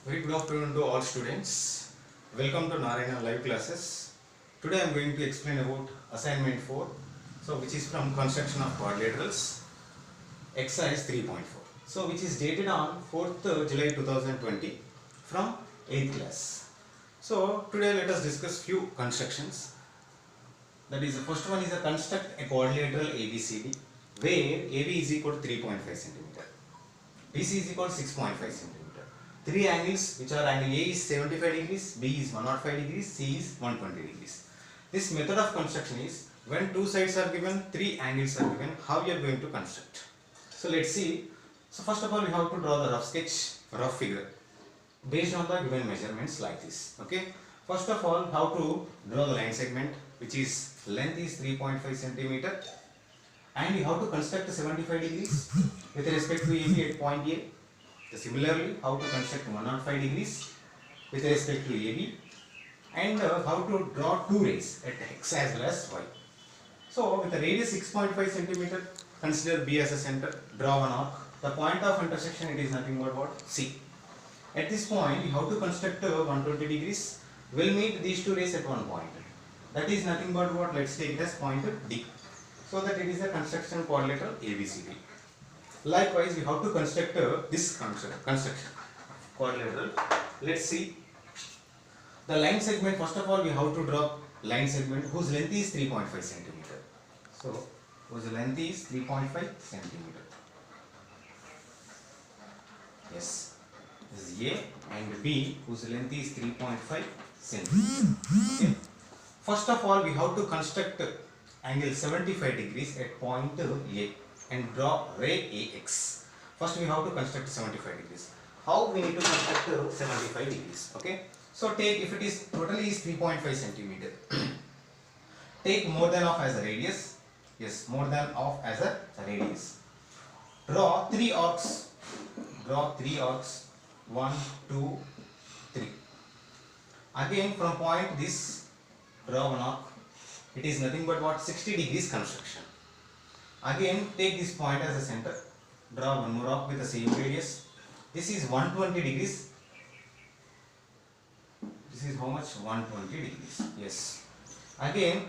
Very good afternoon to all students. Welcome to Narayana live classes. Today I am going to explain about assignment 4, which is from construction of quadrilaterals, exercise 3.4. So which is dated on 4th July 2020 from 8th class. So today let us discuss few constructions. That is, the first one is a construct a quadrilateral ABCD where AB is equal to 3.5 cm, BC is equal to 6.5 cm. Three angles which are angle A is 75 degrees, B is 105 degrees, C is 120 degrees. This method of construction is when two sides are given, three angles are given, how you are going to construct. So let's see. So first of all we have to draw the rough sketch, rough figure based on the given measurements like this. Okay. First of all, how to draw the line segment, which is length is 3.5 cm, and you have to construct 75 degrees with respect to AB at point A. Similarly, how to construct 105 degrees with respect to AB, and how to draw two rays at X as well as Y. So with the radius 6.5 cm, consider B as a center, draw one arc. The point of intersection, it is nothing but what? C. At this point you have to construct 120 degrees, will meet these two rays at one point. That is nothing but what? Let's take it as point D. So that it is a construction quadrilateral ABCD. Likewise, we have to construct this construction quadrilateral. Let's see the line segment. First of all, we have to draw line segment whose length is 3.5 cm. So, whose length is 3.5 cm. Yes, this is A, and B whose length is 3.5 cm. Okay. First of all, we have to construct angle 75 degrees at point A and draw ray AX. First we have to construct 75 degrees. How we need to construct 75 degrees? Okay. So take, if it is totally is 3.5 cm, take more than half as a radius. Yes, more than half as a radius. Draw three arcs. Draw three arcs. 1, 2, 3. Again from point this, draw one arc. It is nothing but what? 60 degrees construction. Again take this point as a center, draw one more arc with the same radius. This is 120 degrees. This is how much? 120 degrees. Yes. Again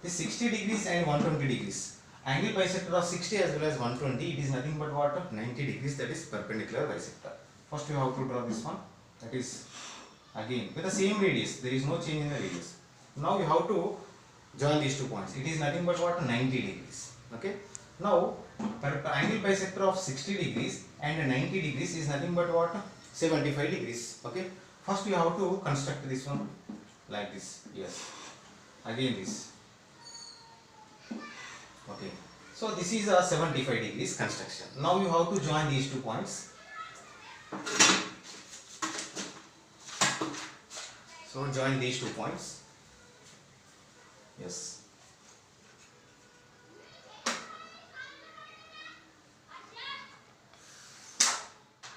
this 60 degrees and 120 degrees. Angle bisector of 60 as well as 120, it is nothing but what? 90 degrees, that is perpendicular bisector. First you have to draw this one, that is again with the same radius, there is no change in the radius. Now you have to join these two points. It is nothing but what? 90 degrees. Okay. Now angle bisector of 60 degrees and 90 degrees is nothing but what? 75 degrees. Okay. First you have to construct this one like this. Yes. Again this. Okay. So this is a 75 degrees construction. Now you have to join these two points. So join these two points. Yes.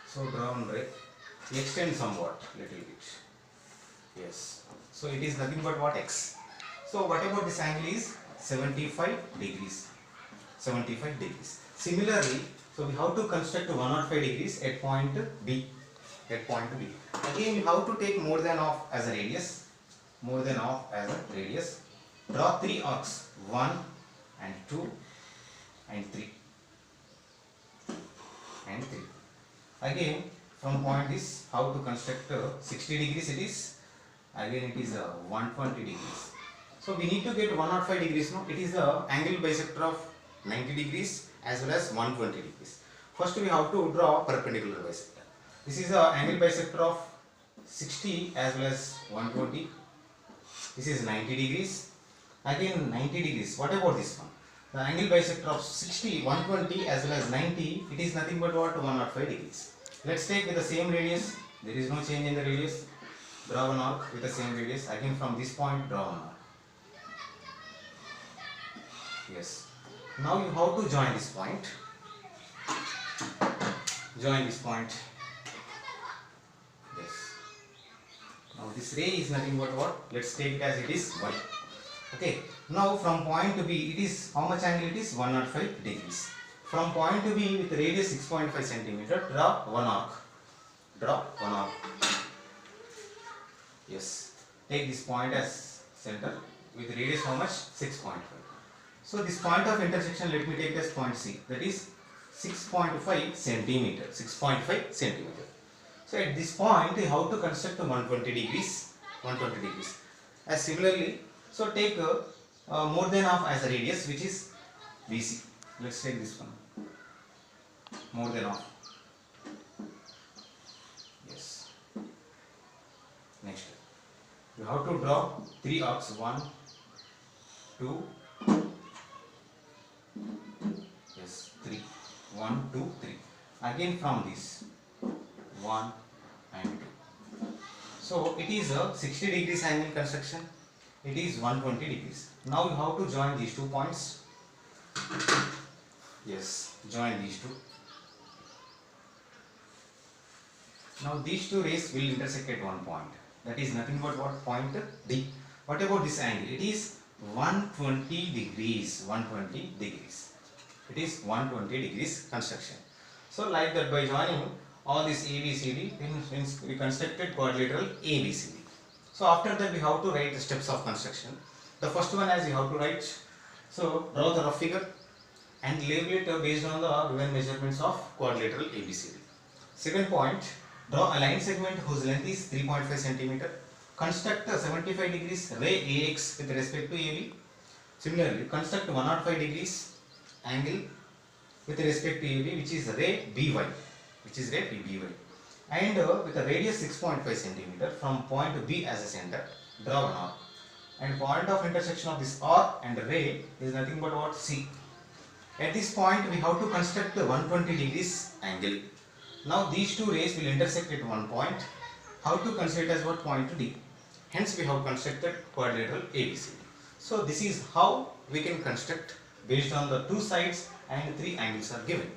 So draw one ray, extend somewhat, little bit. Yes. So it is nothing but what? X. So what about this angle is 75 degrees. 75 degrees. Similarly, so we have to construct 105 degrees at point B. At point B. Again, you have to take more than half as a radius. More than half as a radius. Draw three arcs. 1 and 2 and 3. And 3. Again from point this, how to construct 60 degrees it is, again it is 120 degrees. So we need to get 105 degrees. No, it is the angle bisector of 90 degrees as well as 120 degrees. First we have to draw perpendicular bisector. This is the angle bisector of 60 as well as 120. This is 90 degrees. Again 90 degrees. What about this one? The angle bisector of 60, 120 as well as 90, it is nothing but what? 105 degrees. Let's take with the same radius. There is no change in the radius. Draw one arc with the same radius. Again from this point, draw one arc. Yes. Now you have to join this point. Join this point. Yes. Now this ray is nothing but what? Let's take it as it is Y. Okay. Now from point to B, it is how much angle it is? 105 degrees. From point to B with radius 6.5 cm, draw one arc. Draw one arc. Yes. Take this point as center with radius how much? 6.5. So this point of intersection, let me take as point C, that is 6.5 centimeter. 6.5 centimeter. So at this point, how to construct the 120 degrees? 120 degrees. As similarly, so take more than half as a radius, which is BC. Let's take this one. More than half. Yes. Next, you have to draw 3 arcs. 1, 2, yes, 3. 1, 2, 3. Again from this 1 and 2. So it is a 60 degrees angle construction. It is 120 degrees. Now you have to join these 2 points. Yes, join these 2. Now these 2 rays will intersect at one point. That is nothing but what? Point D. What about this angle? It is 120 degrees. 120 degrees. It is 120 degrees construction. So like that, by joining all this ABCD, then we constructed quadrilateral ABCD. So after that we have to write the steps of construction. The first one, as you have to write, so draw the rough figure and label it based on the given measurements of quadrilateral ABCD. Second point, draw a line segment whose length is 3.5 cm. Construct a 75 degrees ray AX with respect to AB. Similarly, construct 105 degrees angle with respect to AB, which is ray BY. And with a radius 6.5 cm from point B as a center, draw an arc. And point of intersection of this arc and ray is nothing but what? C. At this point, we have to construct the 120 degrees angle. Now these 2 rays will intersect at one point. How to consider it as what? Point D. Hence we have constructed quadrilateral ABCD. So this is how we can construct based on the 2 sides and 3 angles are given.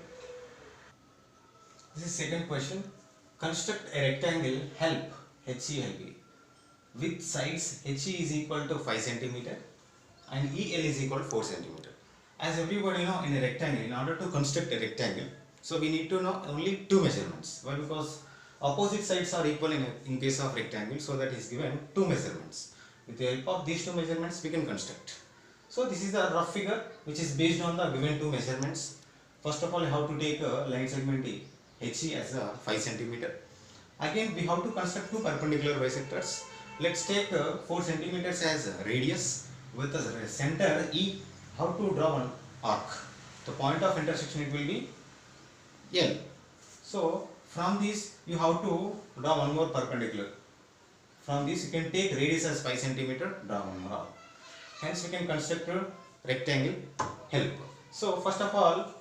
This is second question. Construct a rectangle help HE with sides HE is equal to 5 cm and EL is equal to 4 cm. As everybody know, in a rectangle, in order to construct a rectangle, so we need to know only 2 measurements. Why? Because opposite sides are equal in case of rectangle, so that is given 2 measurements. With the help of these 2 measurements, we can construct. So this is the rough figure which is based on the given 2 measurements. First of all, you have to take a line segment HE as a 5 cm. Again, we have to construct 2 perpendicular bisectors. Let's take 4 cm as radius with the center E. How to draw one arc? The point of intersection, it will be L. So from this you have to draw one more perpendicular. From this you can take radius as 5 cm, draw one more arc. Hence we can construct a rectangle help. So first of all,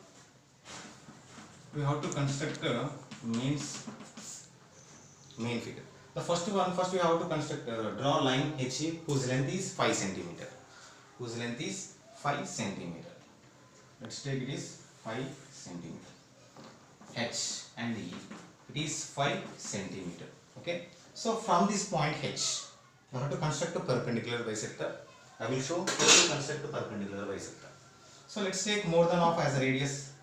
we have to construct a main figure. The first we have to construct draw line HE whose length is 5 cm. Whose length is 5 cm. Let's take it is 5 cm. H and E, it is 5 cm. Okay. So from this point H, you have to construct a perpendicular bisector. I will show how to construct a perpendicular bisector. So let's take more than half as a radius.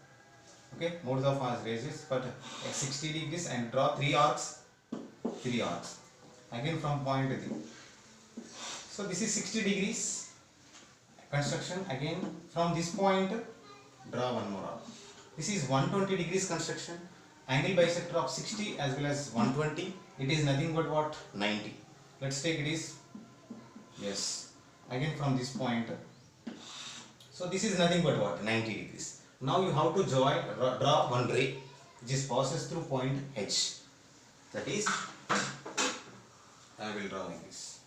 Okay, more than half as radius, but at 60 degrees and draw 3 arcs. 3 arcs. Again from point D. So this is 60 degrees construction. Again from this point, draw one more arc. This is 120 degrees construction. Angle bisector of 60 as well as 120. It is nothing but what? 90. Let's take it is, yes, again from this point. So this is nothing but what? 90 degrees. Now you have to draw one ray which is passes through point H. That is, I will draw like this.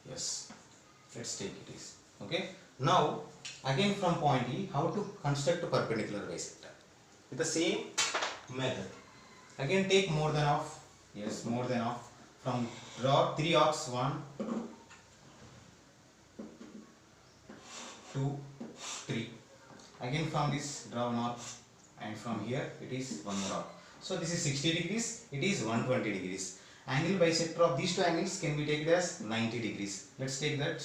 Yes, let's take it is. Okay. Now again from point E, how to construct a perpendicular bisector with the same method. Again take more than half. Yes, more than half. From draw 3 arcs. 1, 2, 3. Again from this draw one arc, and from here it is one more arc. So this is 60 degrees. It is 120 degrees. Angle bisector of these 2 angles can be taken as 90 degrees. Let's take that.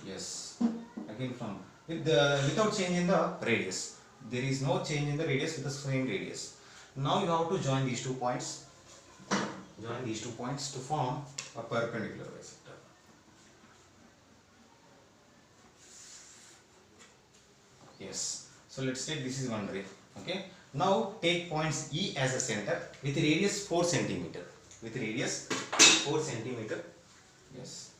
Yes. Again from without changing the radius. There is no change in the radius with the same radius. Now you have to join these 2 points. Join these 2 points to form a perpendicular bisector. Yes. So let's take this is one ray. Okay. Now take points E as a center with radius 4 centimeter. With radius 4 centimeter. Yes.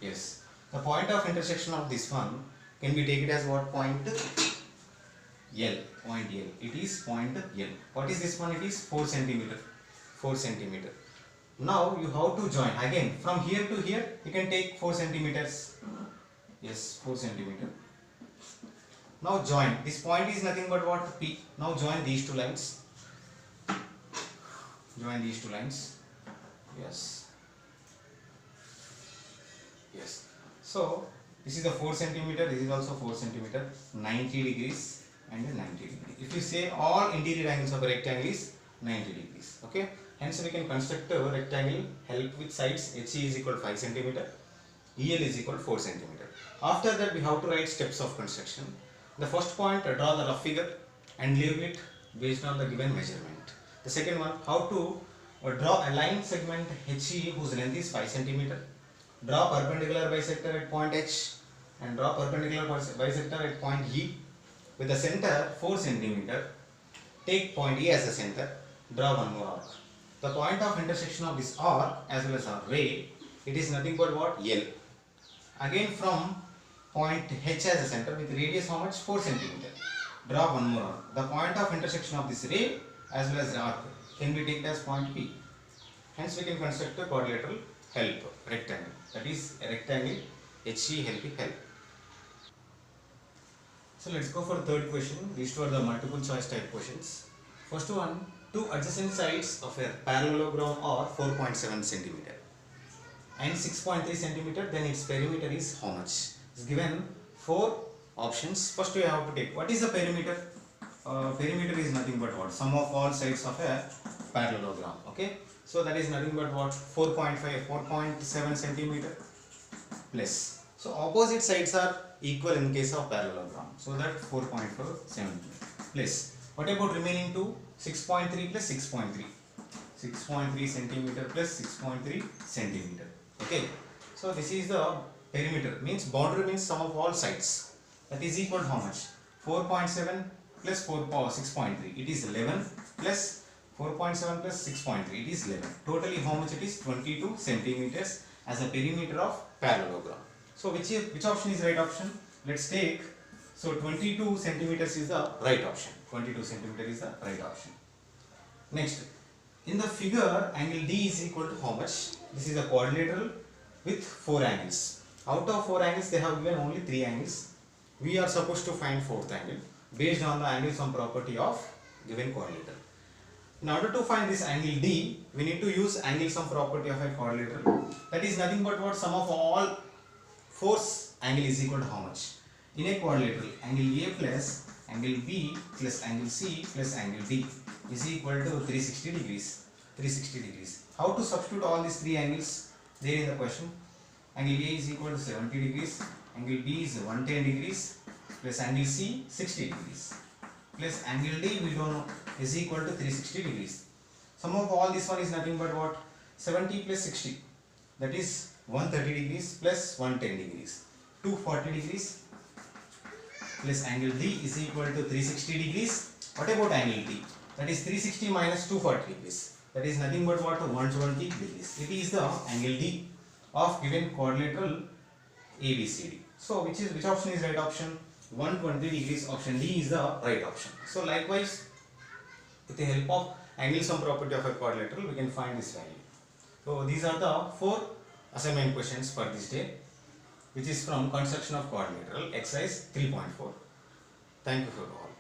Yes. The point of intersection of this one can be taken as what point? L. Point L. It is point L. What is this one? It is 4 centimeter. 4 centimeter. Now you have to join again from here to here. You can take 4 centimeters. Yes, 4 centimeter. Now join. This point is nothing but what? P. Now join these 2 lines. Join these 2 lines. Yes. Yes. So this is the 4 centimeter. This is also 4 centimeter. 90 degrees and 90 degrees. If you say all interior angles of a rectangle is 90 degrees. Okay. Hence we can construct a rectangle help with sides HE is equal to 5 centimeter. EL is equal to 4 centimeter. After that we have to write steps of construction. The first point, draw the rough figure and label it based on the given measurement. The second one, how to draw a line segment HE whose length is 5 centimeter. Draw perpendicular bisector at point H and draw perpendicular bisector at point E with the center 4 centimeter. Take point E as the center. Draw one more arc. The point of intersection of this arc as well as our ray, it is nothing but what? L. Again from point H as a center with radius how much? 4 centimeter. Draw one more arc. The point of intersection of this ray as well as the arc can be taken as point P. Hence we can construct a quadrilateral help rectangle. That is a rectangle HE help. So let's go for third question. These two are the multiple choice type questions. First one, two adjacent sides of a parallelogram are 4.7 centimeter and 6.3 centimeter. Then its perimeter is how much? It's given 4 options. First we have to take what is the perimeter? Perimeter is nothing but what? Sum of all sides of a parallelogram. Okay. So that is nothing but what? 4.7 centimeter plus. So opposite sides are equal in case of parallelogram. So that 4.4 centimeter plus. What about remaining two? 6.3 plus 6.3. 6.3 centimeter plus 6.3 centimeter. Okay. So this is the perimeter. Means boundary means sum of all sides. That is equal to how much? 4.7 plus 6.3. It is 11 plus 4.7 plus 6.3. It is 11. Totally how much it is? 22 centimeters as a perimeter of parallelogram. So which option is right option? Let's take. So 22 centimeters is the right option. 22 centimeter is the right option. Next, in the figure, angle D is equal to how much? This is a quadrilateral with 4 angles. Out of 4 angles, they have given only 3 angles. We are supposed to find 4th angle based on the angle sum property of given quadrilateral. In order to find this angle D, we need to use angle sum property of a quadrilateral. That is nothing but what? Sum of all 4 angle is equal to how much? In a quadrilateral, angle A plus angle B plus angle C plus angle D is equal to 360 degrees. 360 degrees. How to substitute all these 3 angles there in the question? Angle A is equal to 70 degrees, angle B is 110 degrees plus angle C 60 degrees plus angle D we don't know is equal to 360 degrees. Sum of all this one is nothing but what? 70 plus 60, that is 130 degrees plus 110 degrees, 240 degrees plus angle D is equal to 360 degrees. What about angle D? That is 360 minus 240 degrees. That is nothing but what? 120 degrees. It is the angle D of given quadrilateral ABCD. So which option is right option? 120 degrees. Option D is the right option. So likewise, with the help of angle sum property of a quadrilateral, we can find this value. So these are the 4 assignment questions for this day, which is from construction of quadrilateral exercise 3.4. Thank you for all.